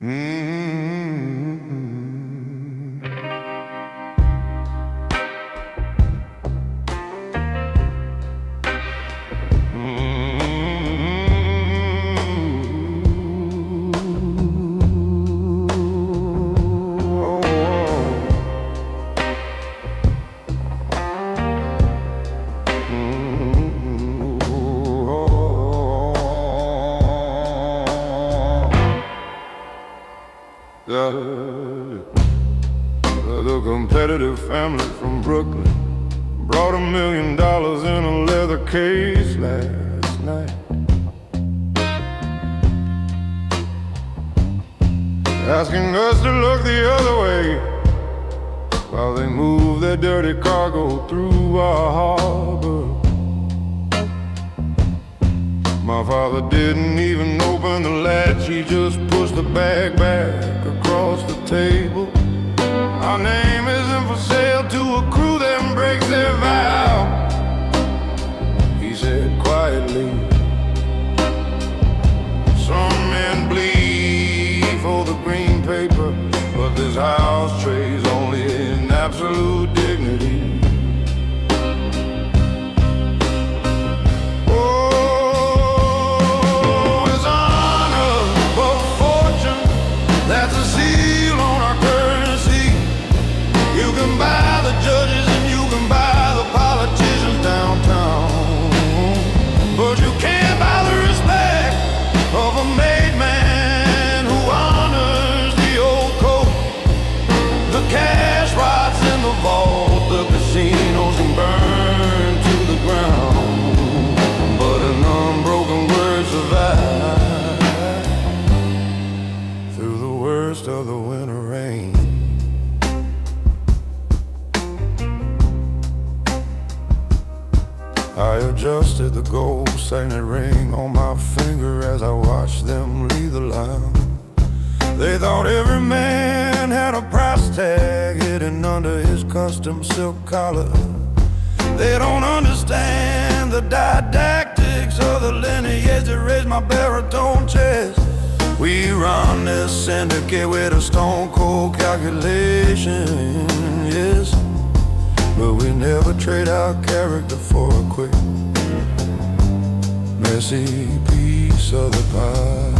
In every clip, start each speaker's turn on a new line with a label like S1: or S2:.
S1: Mm-hmm. The competitive family from Brooklyn brought $1 million in a leather case last night, asking us to look the other way while they move their dirty cargo through our harbor. My father didn't even open the latch, he just pushed the bag back across the table. Our name isn't for sale to a crew that breaks their vow, he said quietly. Some men bleed for the green paper, but this house trades only in absolute dignity. That's a seal on our currency. You can buy the judges and you can buy the politicians downtown, but you can't buy the respect of a made man who honors the old code. The cash rots in the vault, the casinos can burn to the ground, but an unbroken word survives of the winter rain. I adjusted the gold signet ring on my finger as I watched them leave the line. They thought every man had a price tag hidden under his custom silk collar. They don't understand the didactics of the lineage that raised my baritone chest. We run this syndicate with a stone cold calculation, yes, but we never trade our character for a quick, messy piece of the pie.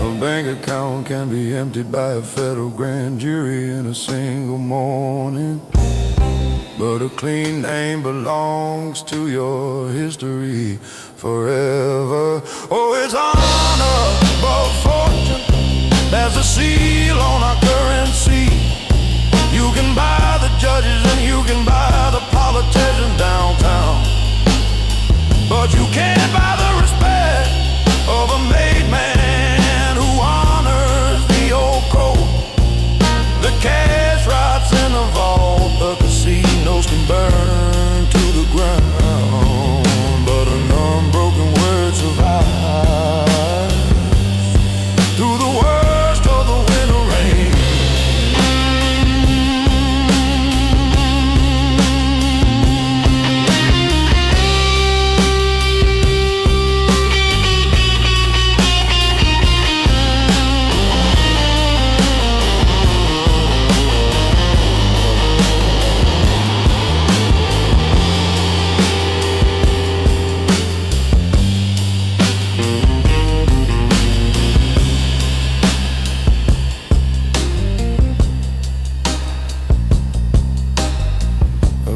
S1: A bank account can be emptied by a federal grand jury in a single morning, but a clean name belongs to your history forever. Oh, it's honor above fortune. There's a seal on our currency. You can buy the judges and you can buy the politicians downtown, but you can't buy the respect of a made man who honors the old code. The cash rots in the vault, the casinos can burn to the ground, but an unbroken word survives through the worst of the winter rain.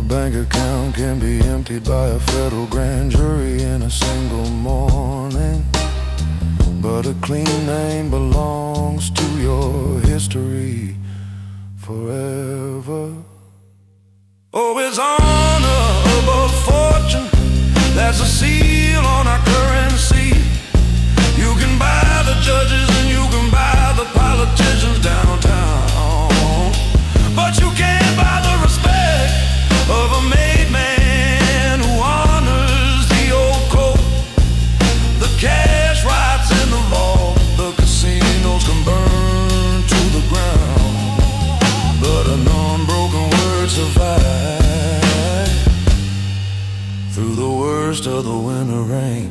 S1: Bank account can be emptied by a federal grand jury in a single morning, but a clean name belongs to your history forever. Oh, it's honor above fortune. There's a seal on our currency. You can buy the judges and you can buy the politicians downtown, but you can't buy the respect of a made man who honors the old code. The cash rots in the vault, the casinos can burn to the ground, but an unbroken word survives first of the winter rain.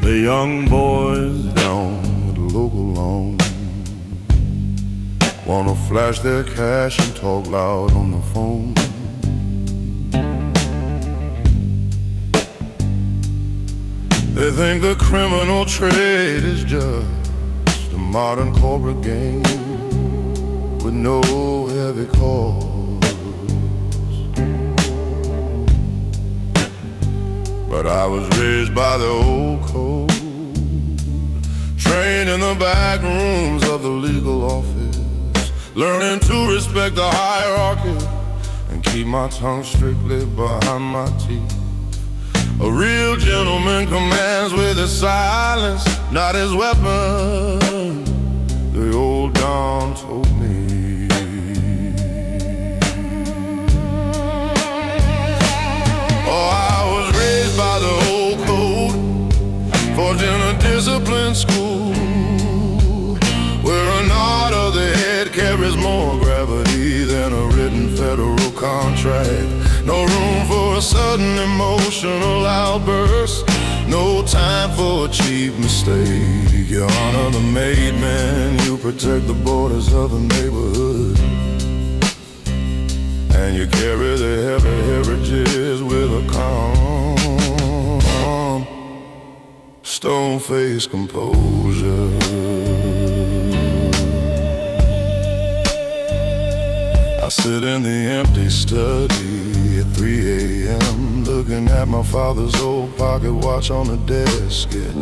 S1: The young boys down at the local lawn wanna flash their cash and talk loud on the phone. They think the criminal trade is just a modern corporate game with no heavy calls. But I was raised by the old code, trained in the back rooms of the legal office, learning to respect the hierarchy and keep my tongue strictly behind my teeth. A real gentleman commands with his silence, not his weapon, the old Don told me. Oh, I was raised by the old code, forged in a disciplined school, where a nod of the head carries more gravity than a written federal contract. No room for a sudden emotional outburst, no time for a cheap mistake. You honor the made man, you protect the borders of the neighborhood, and you carry the heavy heritage with a calm, stone-faced composure. I sit in the empty study at 3 a.m. looking at my father's old pocket watch on the desk. It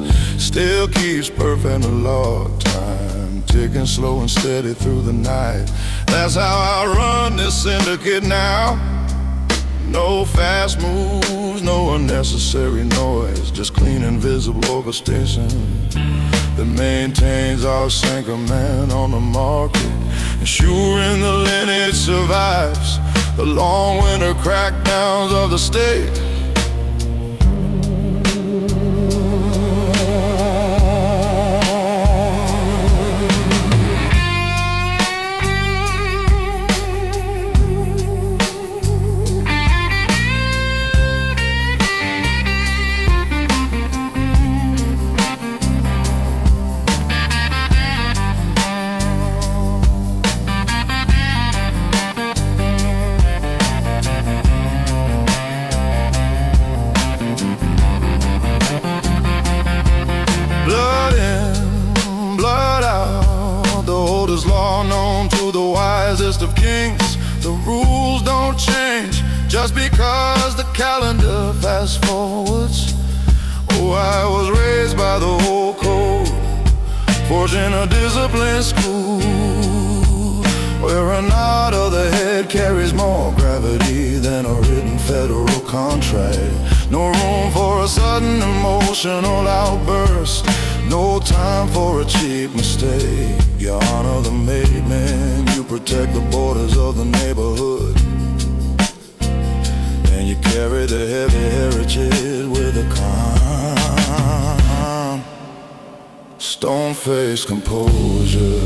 S1: still keeps perfect log time, ticking slow and steady through the night. That's how I run this syndicate now. No fast moves, no unnecessary noise, just clean and visible orchestration that maintains our sinker man on the market, ensuring the lineage survives the long winter crackdowns of the state. Blood in, blood out, the oldest law known to the wisest of kings. The rules don't change just because the calendar fast forwards. Oh, I was raised by the old code, forged in a disciplined school, where a nod of the head carries more gravity than a written federal contract. No room for a sudden emotional outburst, no time for a cheap mistake. You honor the made man, you protect the borders of the neighborhood, and you carry the heavy heritage with a calm, stone-faced composure.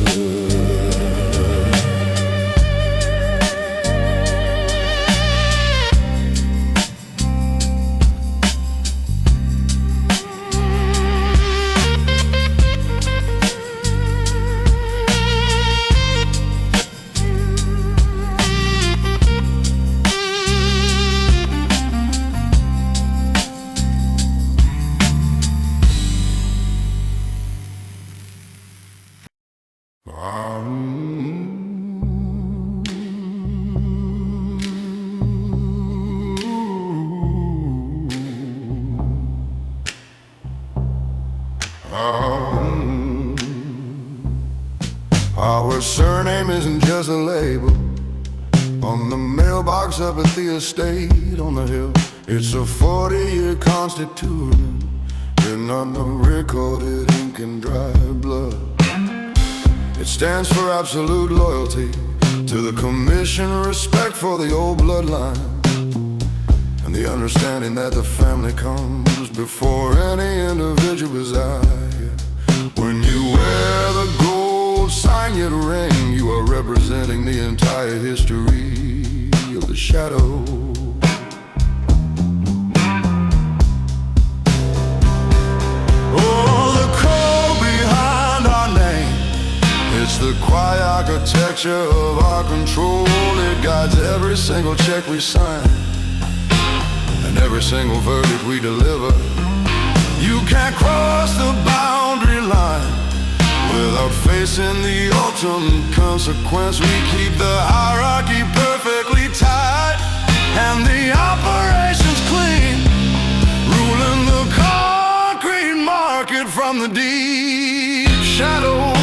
S1: Ah. Our surname isn't just a label on the mailbox up at the estate on the hill. It's a 40-year constitution written on the recorded ink and dry blood. It stands for absolute loyalty to the commission, respect for the old bloodline, and the understanding that the family comes before any individual desire. When you wear the gold signet ring, you are representing the entire history of the shadow. Oh, the code behind our name, it's the quiet architecture of our control. It guides every single check we sign and every single verdict we deliver. You can't cross the boundary line without facing the ultimate consequence. We keep the hierarchy perfectly tight and the operations clean, ruling the concrete market from the deep shadow.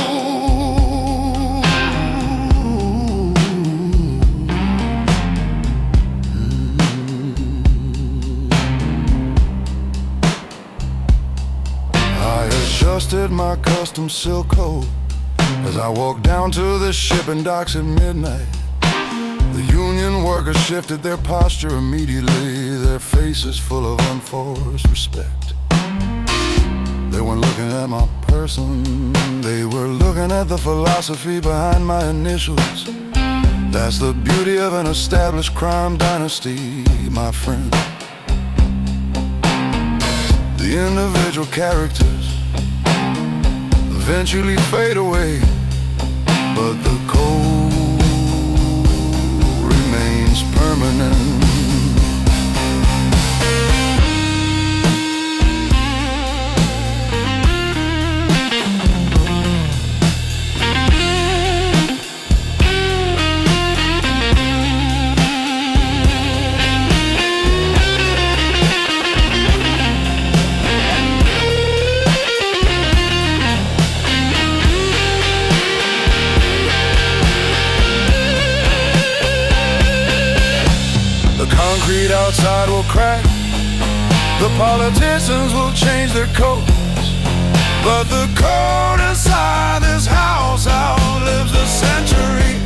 S1: Adjusted my custom silk coat as I walked down to the shipping docks at midnight. The union workers shifted their posture immediately, their faces full of unforced respect. They weren't looking at my person, they were looking at the philosophy behind my initials. That's the beauty of an established crime dynasty, my friend. The individual characters eventually fade away, but the code remains permanent. The concrete outside will crack, the politicians will change their coats, but the code inside this house outlives the century.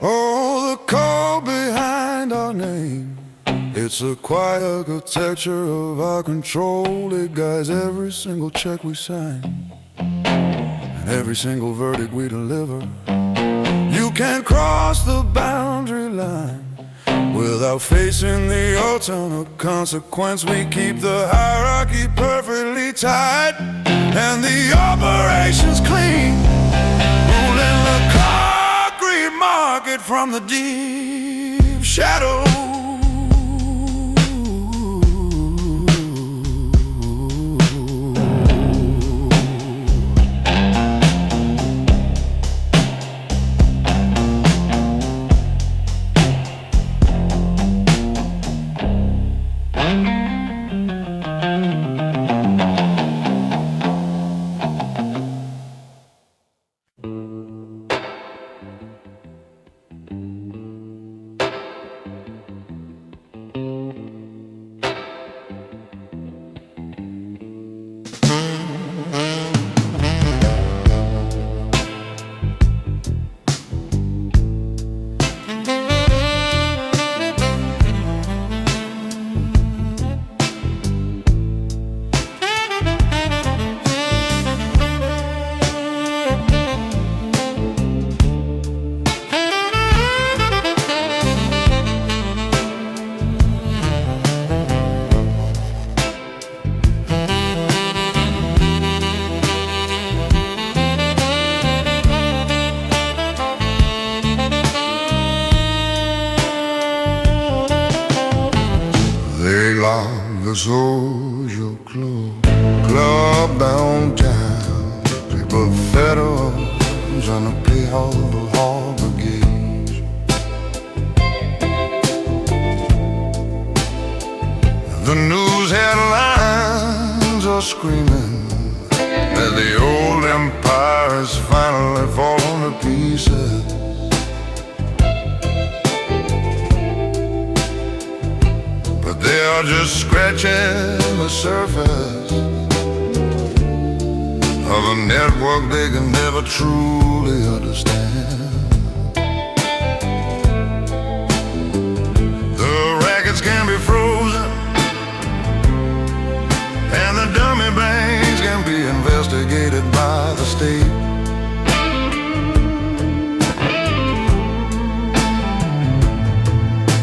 S1: Oh, the code behind our name, it's the quiet architecture of our control. It guides every single check we sign and every single verdict we deliver. You can't cross the boundary line without facing the ultimate consequence. We keep the hierarchy perfectly tight and the operations clean, ruling the concrete market from the deep shadow. The social club downtown, paper federals on the P-Harbor Harbor Gate. The news headlines are screaming that the old empire's finally fallen to pieces. But they are just scratching the surface of a network they can never truly understand. The rackets can be frozen, and the dummy banks can be investigated by the state.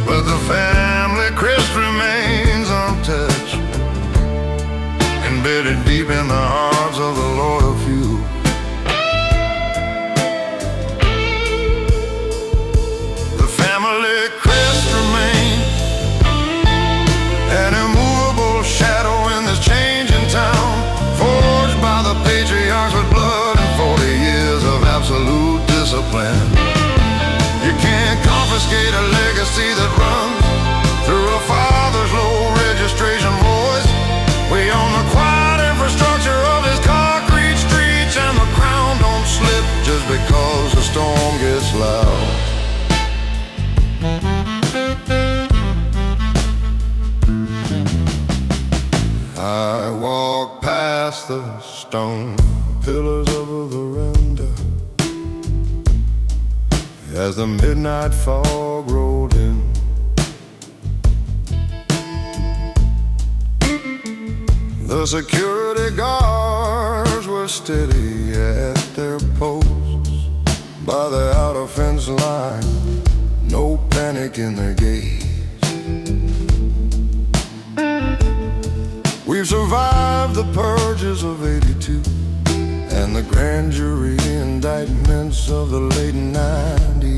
S1: But the family crest remains untouched, embedded deep in the hearts of the loyal few. The family crest remains an immovable shadow in this changing town, forged by the patriarchs with blood and 40 years of absolute discipline. You can't confiscate a legacy that runs through a father's low registration voice. We own the quiet infrastructure of his concrete streets, and the crown don't slip just because the storm gets loud. I walk past the stone pillars of the veranda as the midnight fog rolled in. The security guards were steady at their posts by the outer fence line, no panic in their gaze. We've survived the purges of '82 and the grand jury indictments of the late '90s.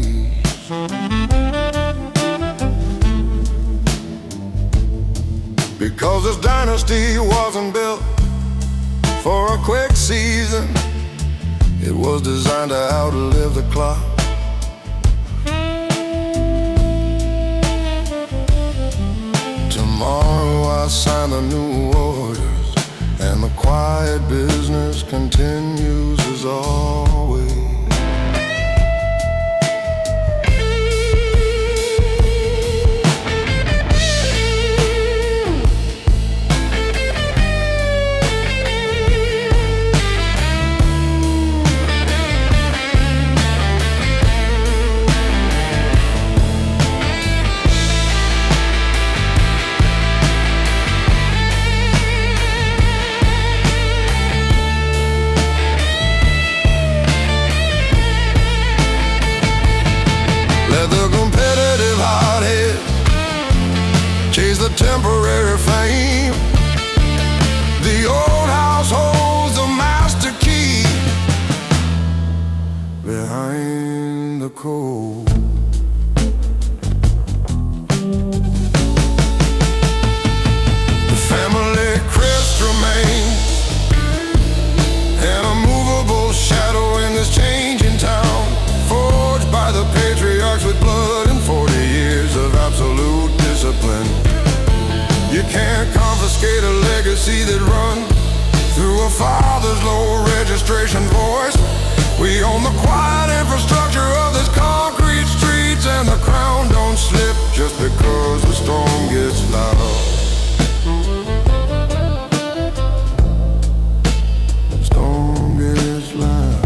S1: Because this dynasty wasn't built for a quick season, it was designed to outlive the clock. Tomorrow I sign the new orders, and the quiet business continues as always. Chase the temporary fame. The old house holds the master key behind the code. The family crest remains an immovable shadow in this changing town, forged by the patriarchs with blood and 40 years of absolute discipline. You can't confiscate a legacy that runs through a father's low registration voice. We own the quiet infrastructure of this concrete streets, and the crown don't slip just because the storm gets loud. Storm gets loud.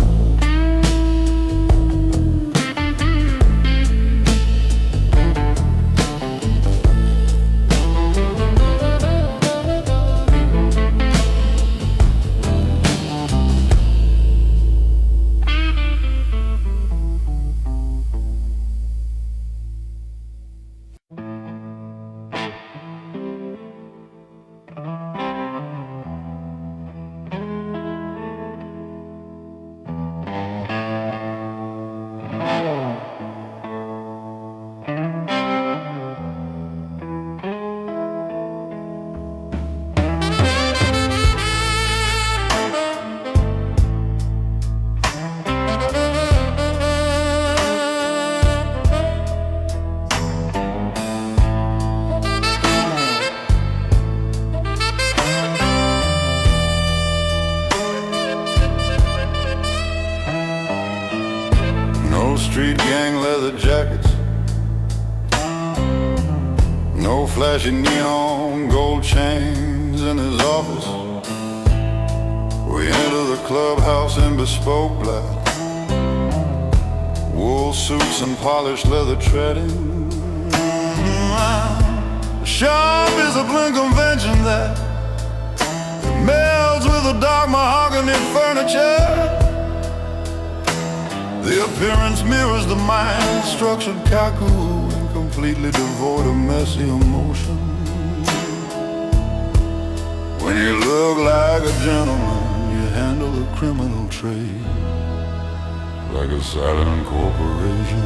S1: No flashy neon gold chains in his office. We enter the clubhouse in bespoke black, wool suits and polished leather treading. Sharp is a blend convention that melds with the dark mahogany furniture. The appearance mirrors the mind-structured kaku, completely devoid of messy emotion. When you look like a gentleman, you handle the criminal trade like a silent corporation.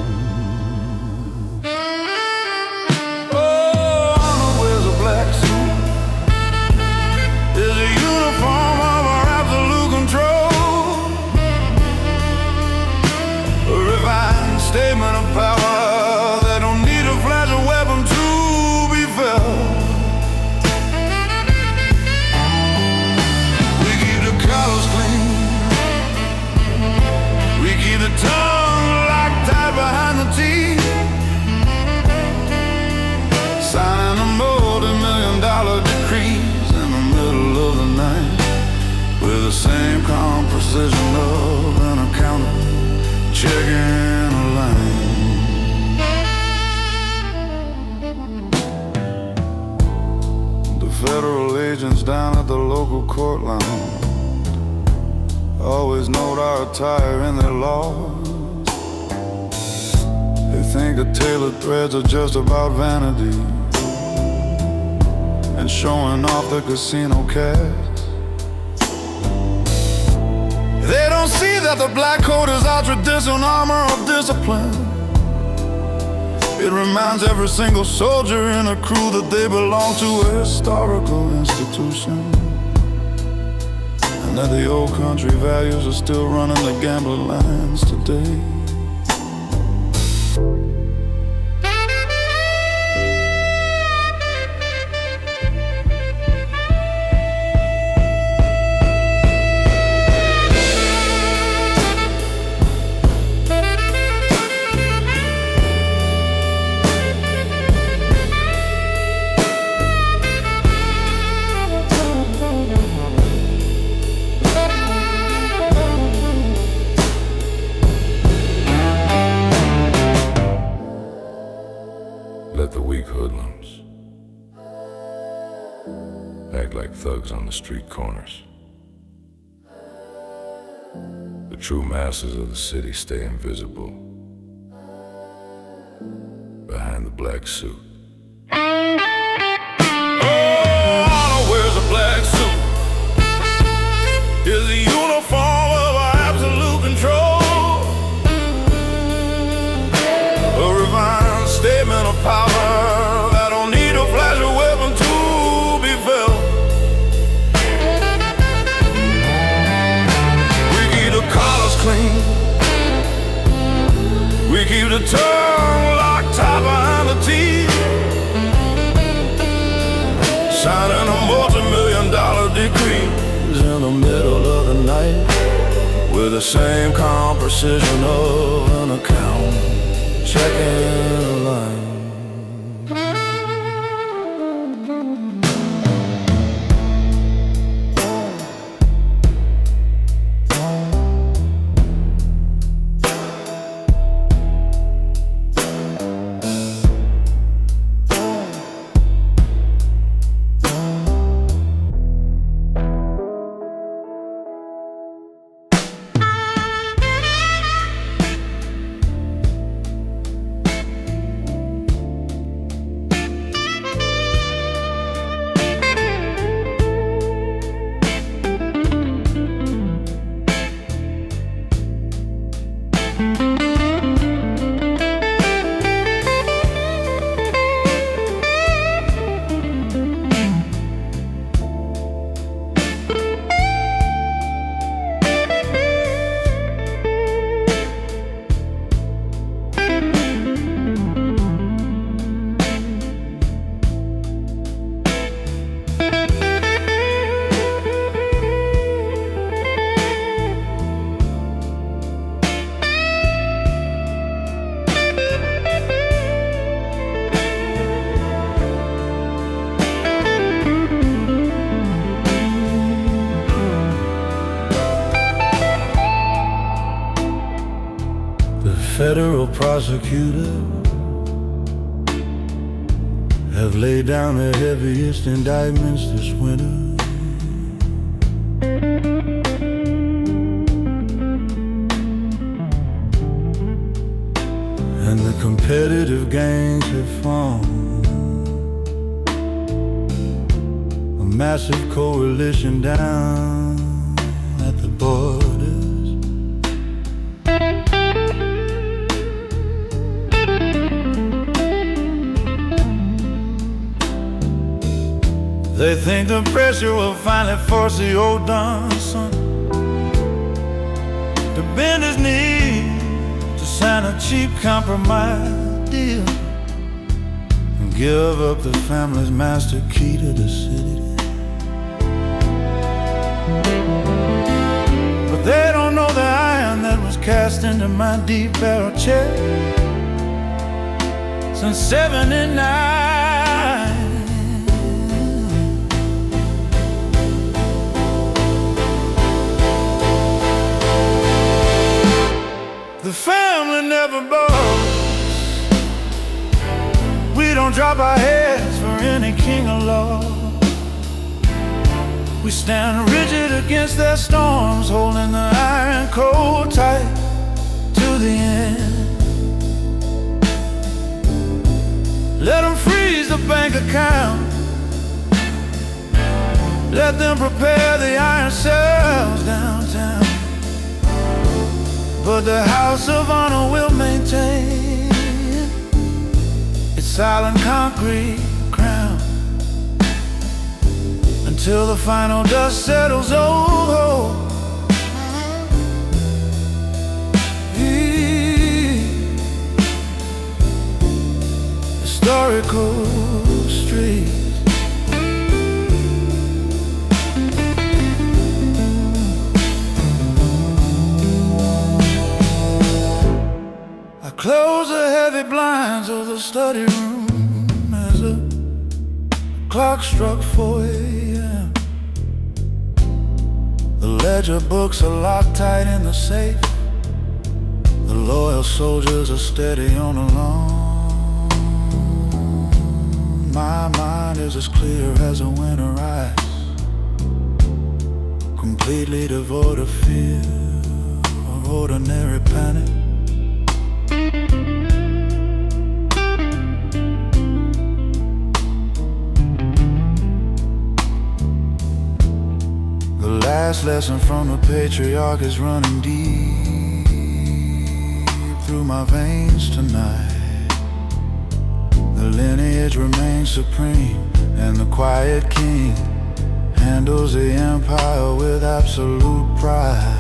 S1: Oh, Arnold wears a black suit. Is a uniform of our absolute control, a refined statement of power. Tongue locked tight behind the teeth, signing a multi-million-dollar decrees in the middle of the night, with the same calm precision of an accountant checking a line. The federal agents down at the local court lounge always note our attire in their laws. They think the tailored threads are just about vanity and showing off their casino cash. They don't see that the black coat is our traditional armor of discipline. It reminds every single soldier in a crew that they belong to a historical institution, and that the old country values are still running the gambler lines today. Let the weak hoodlums act like thugs on the street corners. The true masses of the city stay invisible behind the black suit. Oh, Arnold wears a black suit. Is a uniform of our absolute control, a refined statement of power. We keep the tongue locked tight behind the teeth, signing a multi-million-dollar decrees in the middle of the night, with the same calm precision of an account checking a line. prosecutors have laid down the heaviest indictments this winter. And the competitive gangs have formed a massive coalition down at the borders. They think the pressure will finally force the old Don son to bend his knee, to sign a cheap compromise deal and give up the family's master key to the city. But they don't know the iron that was cast into my deep barrel chest since '79. The family never bows. We don't drop our heads for any king or law. We stand rigid against their storms, holding the iron cold tight to the end. Let them freeze the bank account. Let them prepare the iron cells downtown. But the House of Honor will maintain its silent concrete crown until the final dust settles. Oh, historical streets. Close the heavy blinds of the study room as the clock struck 4 a.m. The ledger books are locked tight in the safe. The loyal soldiers are steady on the lawn. My mind is as clear as a winter ice, completely devoid of fear or ordinary panic. The last lesson from the patriarch is running deep through my veins tonight. The lineage remains supreme, and the quiet king handles the empire with absolute pride.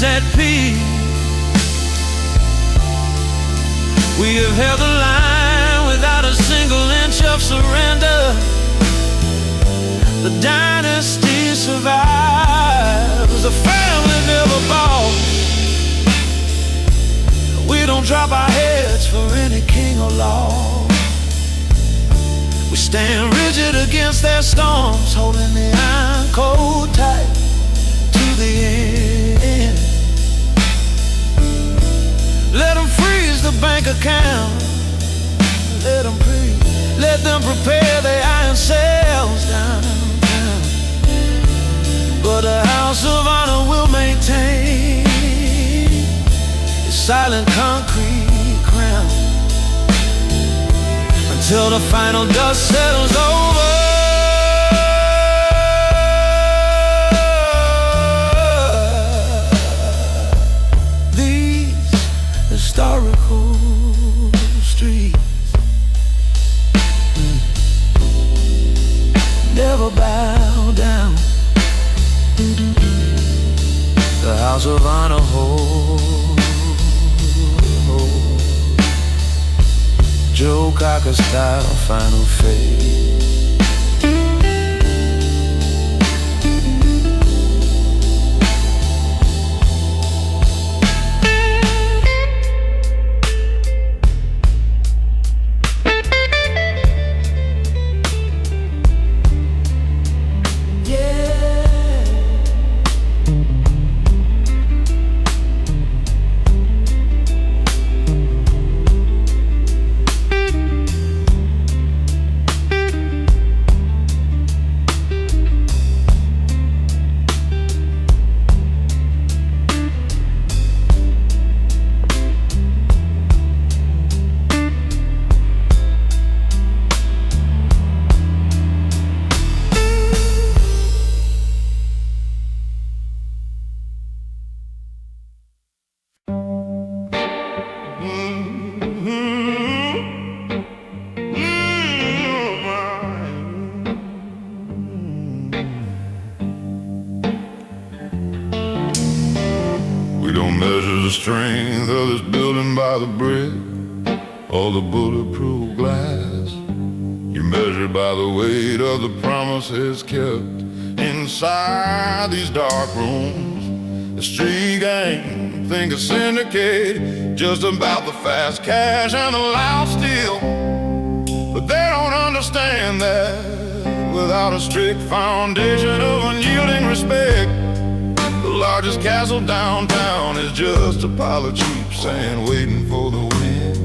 S1: At peace, we have held the line without a single inch of surrender. The dynasty survives. The family never bows. We don't drop our heads for any king or law. We stand rigid against their storms, holding the iron cold tight to the end. Let them freeze the bank account. Let them breathe. Let them prepare their iron cells downtown. But the House of Honor will maintain silent concrete crown until the final dust settles over. These historical streets never bow down. The House of Honor holds Joe Cocker style final fate. We don't measure the strength of this building by the brick or the bulletproof glass. You measure by the weight of the promises kept inside these dark rooms. The street gang think a syndicate just about the fast cash and the loud steel, but they don't understand that without a strict foundation of unyielding respect, the largest castle downtown is just a pile of cheap sand waiting for the wind.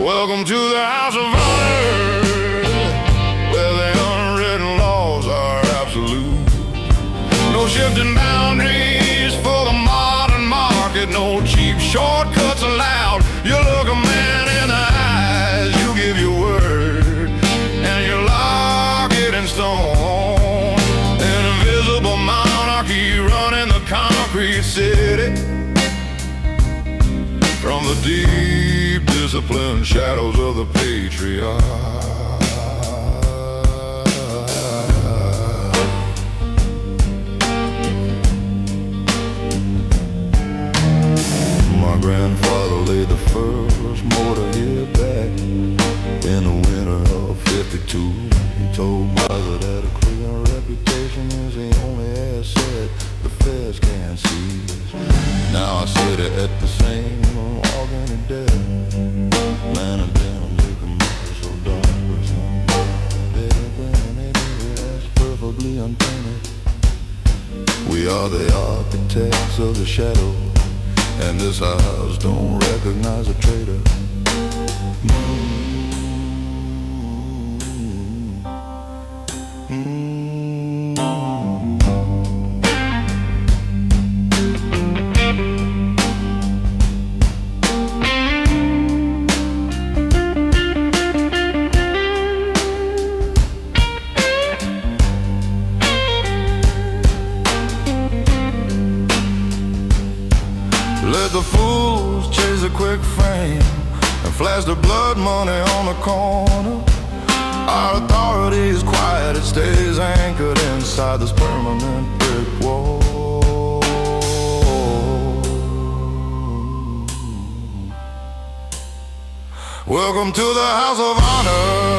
S1: Welcome to the House of Honor, where the unwritten laws are absolute. No shifting boundaries for the modern market, no cheap shortcuts allowed. You look a man in the eyes, you give your word, and you lock it in stone. An invisible monarchy running the concrete city from the deep disciplined shadows of the patriarch. My grandfather laid the first mortar here back in the winter of '52. He told mother that a clean reputation is the only asset the feds can't seize. Now I sit at the same organ of death, man of them, you can make it so dark with some. That's perfectly untainted. We are the architects of the shadow, and this house don't recognize a traitor. Let the fools chase a quick fame and flash the blood money on the corner. Our authority is quiet, it stays anchored inside this permanent brick wall. Welcome to the House of Honor,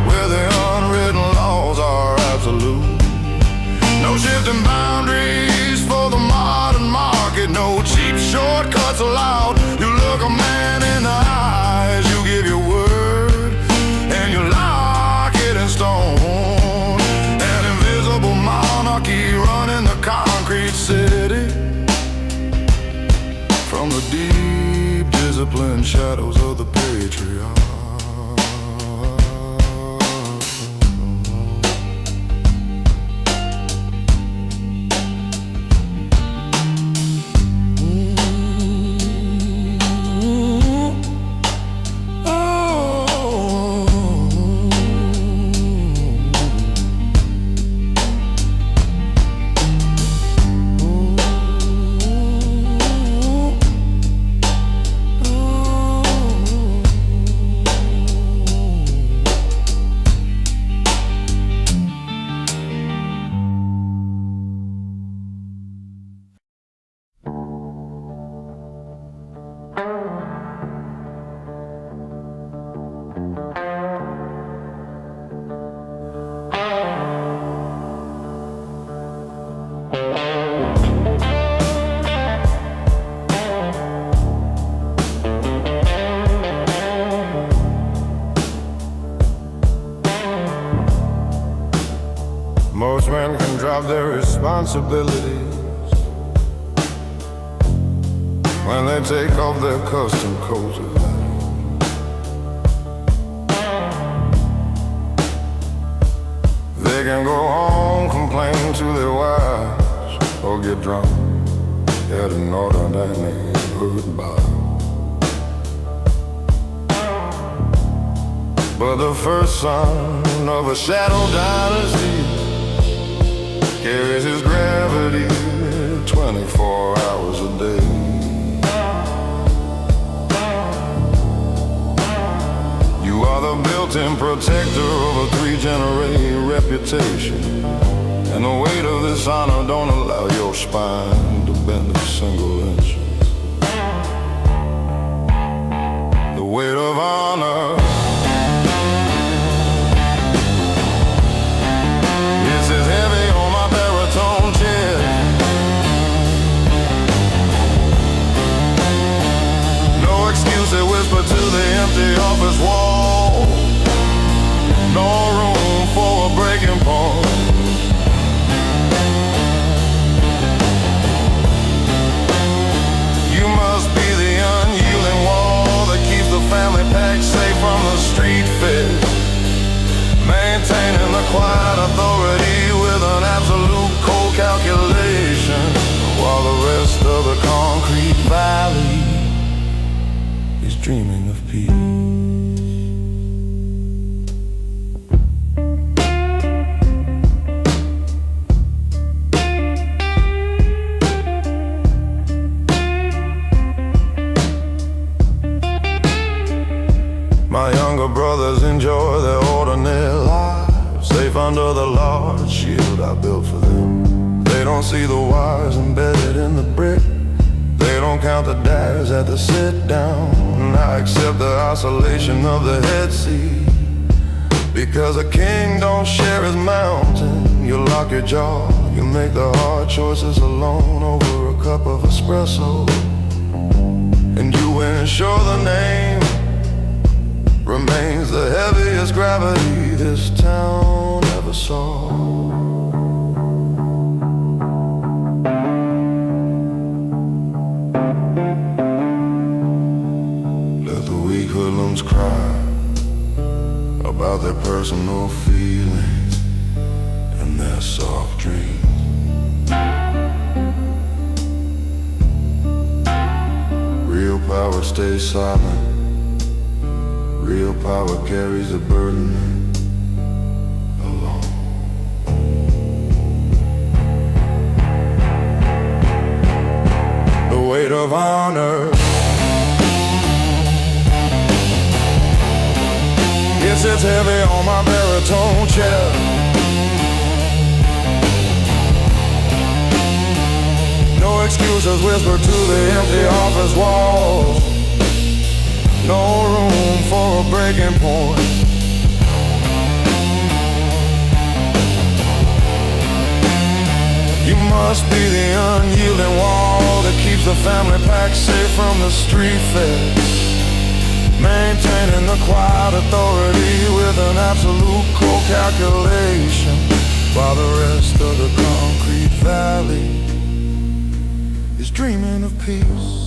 S1: where the unwritten laws are absolute. No shifting boundaries for the modern market, no cheap shortcuts allowed. You look a man in the eyes, you give your word, and you lock it in stone. An invisible monarchy running the concrete city from the deep disciplined shadows of the patriarch. responsibilities when they take off their custom coats of value. They can go home, complain to their wives, or get drunk at an ordinary neighborhood bar. But the first son of a shadow dynasty carries his gravity 24 hours a day. You are the built-in protector of a 3-generation reputation, and the weight of this honor don't allow your spine to bend a single inch. The weight of honor is as heavy on my baritone chest. No excuse to whisper to the empty office wall. No room for a breaking point. You must be the unyielding wall that keeps the family pack safe from the street fist, maintaining the quiet authority with an absolute cold calculation, while the rest of the concrete valley is dreaming of peace. My younger brothers enjoy their ordinary lives, safe under the large shield I built for them. They don't see the wires embedded in the brick. They don't count the daggers at the sit down. And I accept the isolation of the head seat, because a king don't share his mountain. You lock your jaw, you make the hard choices alone over a cup of espresso, and you ensure the name remains the heaviest gravity this town ever saw. Let the weak hoodlums cry about their personal feelings and their soft dreams. Real power stays silent. Real power carries a burden alone. The weight of honor, it sits heavy on my baritone chest. No excuses whispered to the empty office walls. No room for a breaking point. You must be the unyielding wall that keeps the family pack safe from the street fest, maintaining the quiet authority with an absolute cold calculation, while the rest of the concrete valley is dreaming of peace.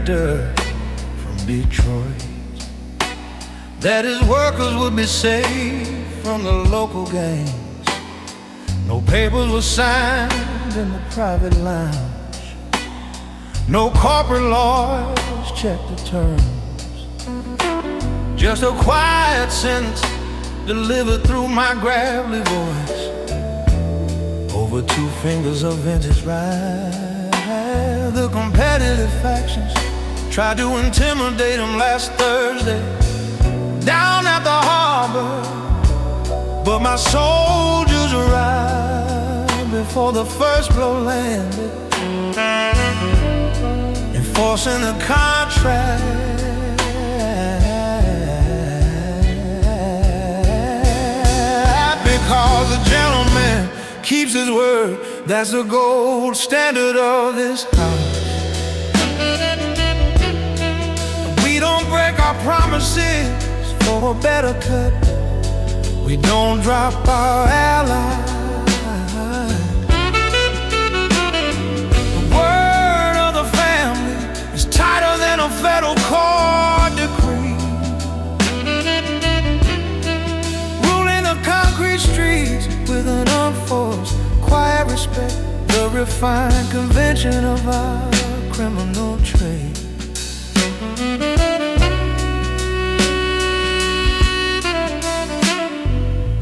S1: director from Detroit, that his workers would be safe from the local gangs. No papers were signed in the private lounge. No corporate lawyers checked the terms. Just a quiet sentence delivered through my gravelly voice over 2 fingers of vintage rye. The competitive factions tried to intimidate him last Thursday down at the harbor, but my soldiers arrived before the first blow landed, enforcing the contract. Because a gentleman keeps his word, that's the gold standard of this house. We don't break our promises for a better cut. We don't drop our allies. The word of the family is tighter than a federal court decree, ruling the concrete streets with an unforced, quiet respect, the refined convention of our criminal trade.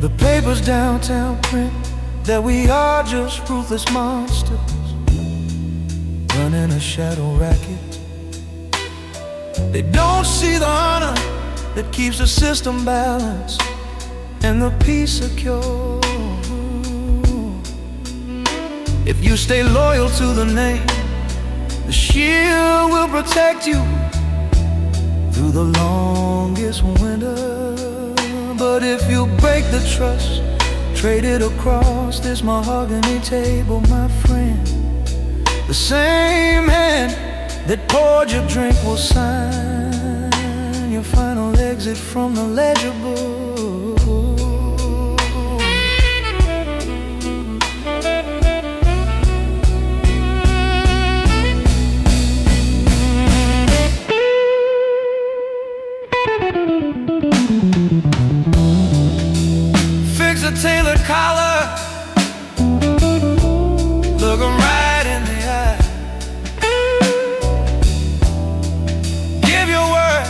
S1: The papers downtown print that we are just ruthless monsters running a shadow racket. They don't see the honor that keeps the system balanced and the peace secure. If you stay loyal to the name, the shield will protect you through the longest winter. But if you break the trust, trade it across this mahogany table, my friend, the same hand that poured your drink will sign your final exit from the ledger book. Fix a tailored collar, look 'em right in the eye. Give your word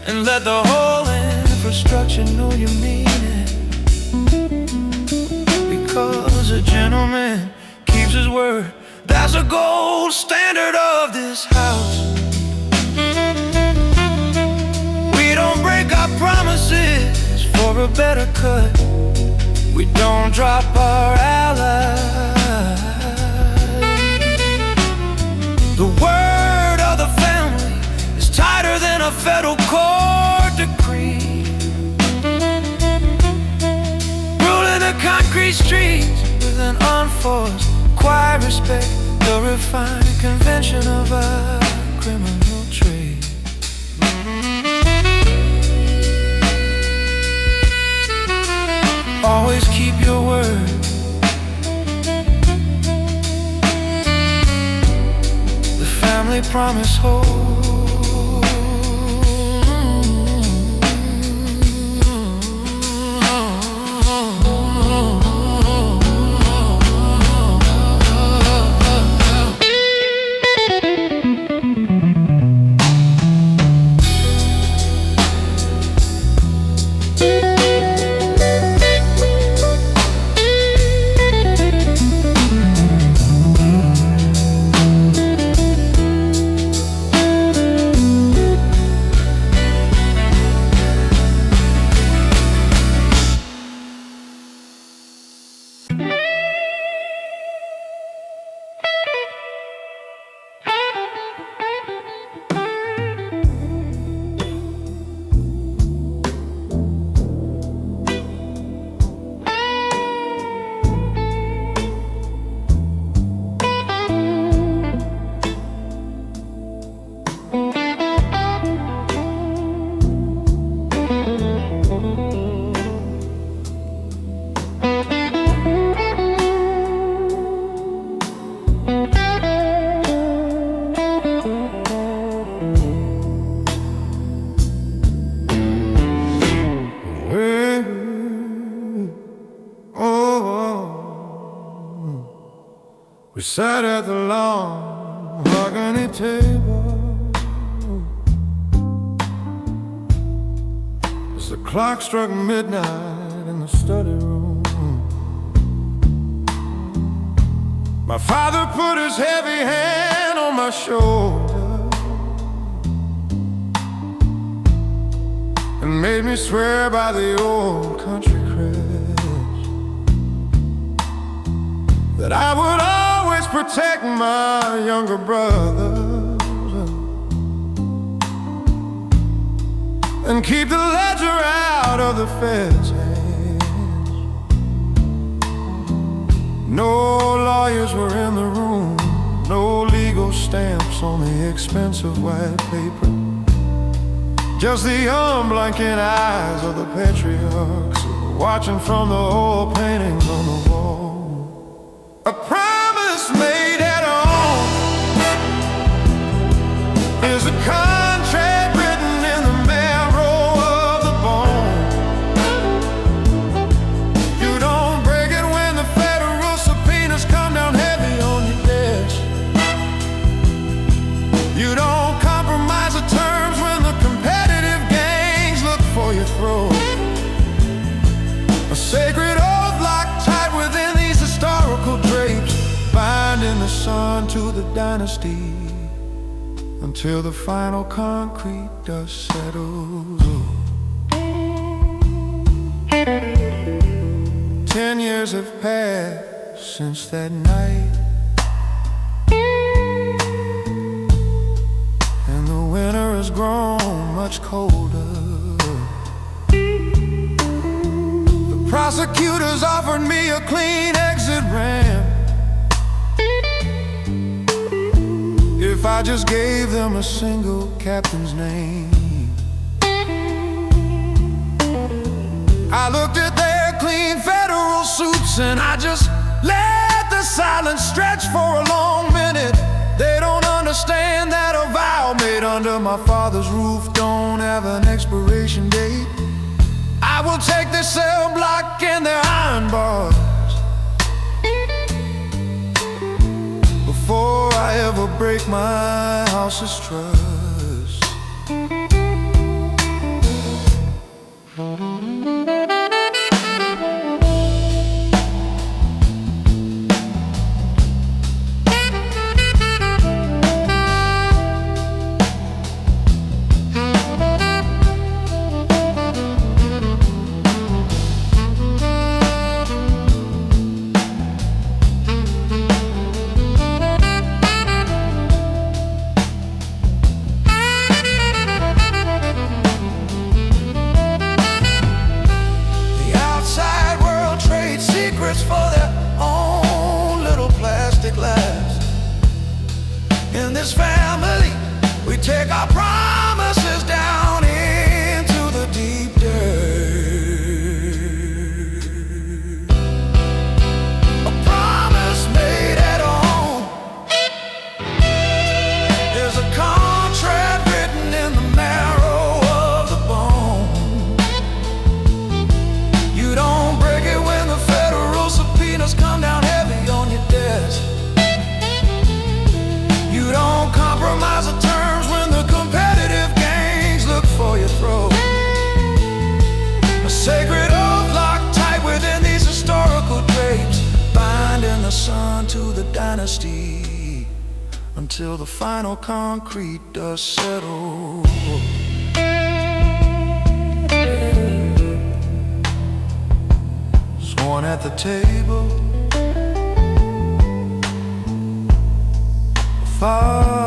S1: and let the whole infrastructure know you mean it. Because a gentleman keeps his word, that's a gold standard of this house. We don't break our promises for a better cut. We don't drop our allies. The word of the family is tighter than a federal court decree, ruling the concrete streets with an unforced, quiet respect, the refined convention of our criminal trade. Always keep your word. The family promise holds. We sat at the long mahogany table as the clock struck midnight in the study room. My father put his heavy hand on my shoulder and made me swear by the old country crest that I would always protect my younger brothers and keep the ledger out of the feds' hands. No lawyers were in the room, no legal stamps on the expensive white paper, just the unblinking eyes of the patriarchs watching from the old paintings on the wall. A promise made at home is a contract written in the marrow of the bone. You don't break it when the federal subpoenas come down heavy on your desk. You don't compromise the terms when the competitive gangs look for your throat. A sacred oath locked tight within these historical drapes, binding the sun to the dynasty until the final concrete dust settles. 10 years have passed since that night, and the winter has grown much colder. The prosecutors offered me a clean exit ramp if I just gave them a single captain's name. I looked at their clean federal suits and I just let the silence stretch for a long minute. They don't understand that a vow made under my father's roof don't have an expiration date. I will take their cell block and their iron bars before I ever break my house's trust. For their own little plastic lives. In this family, we take our promises down into the deep dirt. A promise made at home is a contract written in the marrow of the bone. You don't break it when the subpoenas come down heavy on your desk. You don't compromise the terms when the competitive gangs look for your throat. A sacred oath locked tight within these historical drapes, binding the sun to the dynasty until the final concrete dust settles. Sworn at the table, far